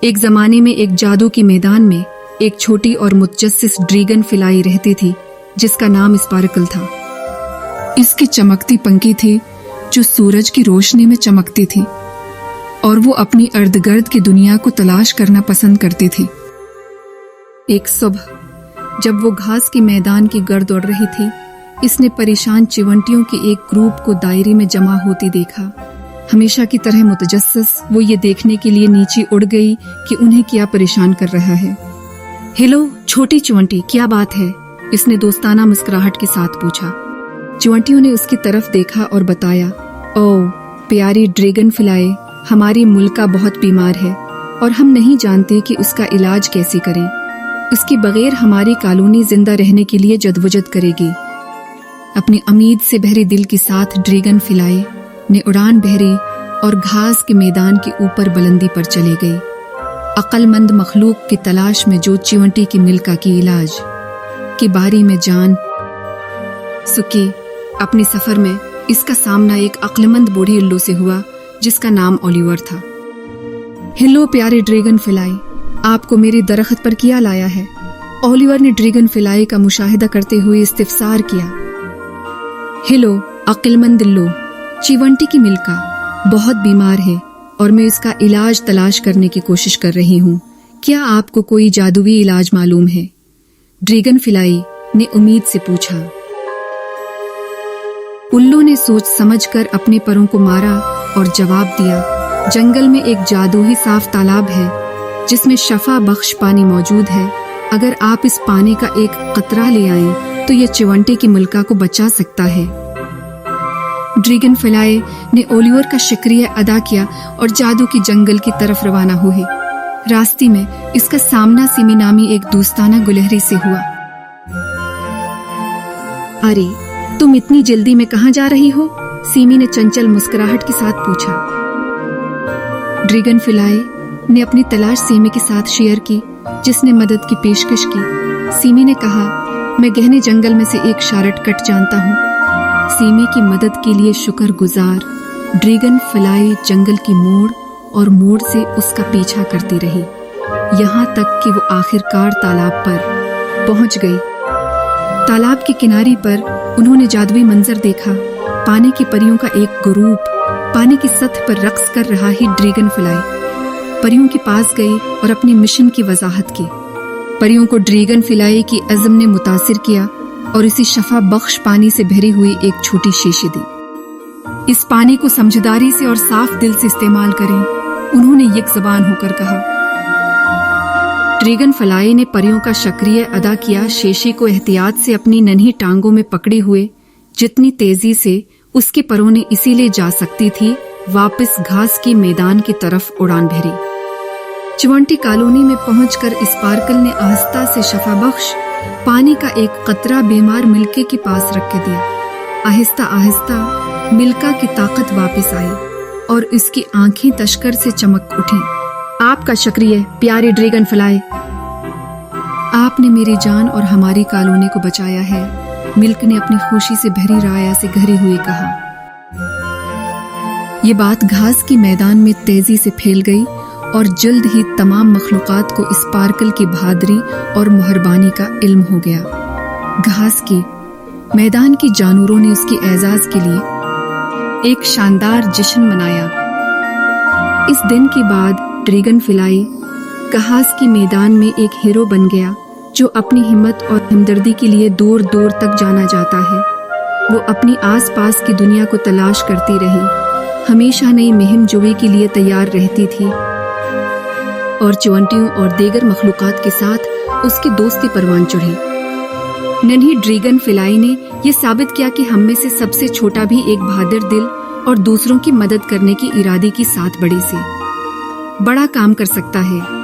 ایک زمانے میں ایک جادو کے میدان میں ایک چھوٹی اور متجسس ڈریگن فلائی رہتی تھی جس کا نام اسپارکل تھا۔ اس کی چمکتی پنکھی تھی جو سورج کی روشنی میں چمکتی تھی اور وہ اپنی ارد گرد کی دنیا کو تلاش کرنا پسند کرتی تھی۔ ایک صبح جب وہ گھاس کے میدان کی گرد دوڑ رہی تھی، اس نے پریشان چیونٹیوں کے ایک گروپ کو دائرے میں جمع ہوتی دیکھا۔ ہمیشہ کی طرح متجسس وہ یہ دیکھنے کے لیے نیچے اڑ گئی کہ انہیں کیا پریشان کر رہا ہے۔ ہیلو چھوٹی چیونٹی، کیا بات ہے؟ اس نے دوستانہ مسکراہٹ کے ساتھ پوچھا۔ چیونٹیوں نے اس کی طرف دیکھا اور بتایا، او پیاری ڈریگن فلائی، ہماری ملکہ بہت بیمار ہے اور ہم نہیں جانتے کہ اس کا علاج کیسے کریں۔ اس کے بغیر ہماری کالونی زندہ رہنے کے لیے جدوجہد کرے گی۔ اپنی امید سے بھرے دل کے ساتھ ڈریگن فلائی نے اڑان بھری اور گھاس کے میدان کے اوپر بلندی پر چلی گئی، عقل مند مخلوق کی تلاش میں جو چیونٹی کی ملکہ کی علاج کی باری میں جان سکی۔ اپنے سفر میں اس کا سامنا ایک عقل مند بوڑھی الو سے ہوا جس کا نام اولیور تھا۔ ہیلو پیارے ڈریگن فلائی، آپ کو میری درخت پر کیا لایا ہے؟ اولیور نے ڈریگن فلائی کا مشاہدہ کرتے ہوئے استفسار کیا۔ ہیلو عقل مند الو، چیونٹی کی ملکہ بہت بیمار ہے اور میں اس کا علاج تلاش کرنے کی کوشش کر رہی ہوں۔ کیا آپ کو کوئی جادوئی علاج معلوم ہے؟ ڈریگن فلائی نے امید سے پوچھا۔ الو نے سوچ سمجھ کر اپنے پروں کو مارا اور جواب دیا، جنگل میں ایک جادوئی صاف تالاب ہے جس میں شفا بخش پانی موجود ہے۔ اگر آپ اس پانی کا ایک قطرہ لے آئیں تو یہ چیونٹی کی ملکہ کو بچا سکتا ہے۔ ڈریگن فلائی نے اولیور کا شکریہ ادا کیا اور جادو کی جنگل کی طرف روانہ ہوئے۔ راستے میں اس کا سامنا سیمی نامی ایک دوستانہ گلہری سے ہوا۔ ارے تم اتنی جلدی میں کہاں جا رہی ہو؟ سیمی نے چنچل مسکراہٹ کے ساتھ پوچھا۔ ڈریگن فلائی نے اپنی تلاش سیمی کے ساتھ شیئر کی جس نے مدد کی پیشکش کی۔ سیمی نے کہا، میں گہنے جنگل میں سے ایک شارٹ کٹ جانتا ہوں۔ سیمی کی مدد کے لیے شکر گزار ڈریگن فلائی جنگل کی موڑ اور موڑ سے اس کا پیچھا کرتی رہی یہاں تک کہ وہ آخرکار تالاب پر پہنچ گئی۔ تالاب کے کنارے پر انہوں نے جادوئی منظر دیکھا۔ پانی کی پریوں کا ایک گروپ پانی کی سطح پر رقص کر رہا ہی ڈریگن فلائی پریوں کے پاس گئی اور اپنی مشن کی وضاحت کی۔ پریوں کو ڈریگن فلائی کی عزم نے متاثر کیا اور اسی شفا بخش پانی سے بھری ہوئی ایک چھوٹی شیشی دی۔ اس پانی کو سمجھداری سے اور صاف دل سے استعمال کریں، انہوں نے یک زبان ہو کر کہا۔ ڈریگن فلائی نے پریوں کا شکریہ ادا کیا، شیشی کو احتیاط سے اپنی ننھی ٹانگوں میں پکڑے ہوئے جتنی تیزی سے اس کے پروں نے اسی لے جا سکتی تھی واپس گھاس کے میدان کی طرف اڑان بھری۔ چیونٹی کالونی میں پہنچ کر اسپارکل نے آہستہ سے شفا بخش پانی کا ایک قطرہ بیمار ملکے کے پاس رکھ کے دیا۔ آہستہ آہستہ ملکہ کی طاقت واپس آئی اور اس کی آنکھیں تشکر سے چمک اٹھیں۔ آپ کا شکریہ پیارے ڈریگن فلائی، آپ نے میری جان اور ہماری کالونی کو بچایا ہے، ملک نے اپنی خوشی سے بھری رایا سے گھرے ہوئے کہا۔ یہ بات گھاس کے میدان میں تیزی سے پھیل گئی اور جلد ہی تمام مخلوقات کو اسپارکل کی بہادری اور مہربانی کا علم ہو گیا۔ گھاس کے میدان کے جانوروں نے اس کے اعزاز کے لیے ایک شاندار جشن منایا۔ اس دن کے بعد ڈریگن فلائی گھاس کے میدان میں ایک ہیرو بن گیا جو اپنی ہمت اور ہمدردی کے لیے دور دور تک جانا جاتا ہے۔ وہ اپنی آس پاس کی دنیا کو تلاش کرتی رہی، ہمیشہ نئی مہم جوئی کے لیے تیار رہتی تھی اور چیونٹیوں اور دیگر مخلوقات کے ساتھ اس کی دوستی پروان چڑھی۔ ننھی ڈریگن فلائی نے یہ ثابت کیا کہ ہم میں سے سب سے چھوٹا بھی ایک بہادر دل اور دوسروں کی مدد کرنے کی ارادے کے ساتھ بڑے سے بڑا کام کر سکتا ہے۔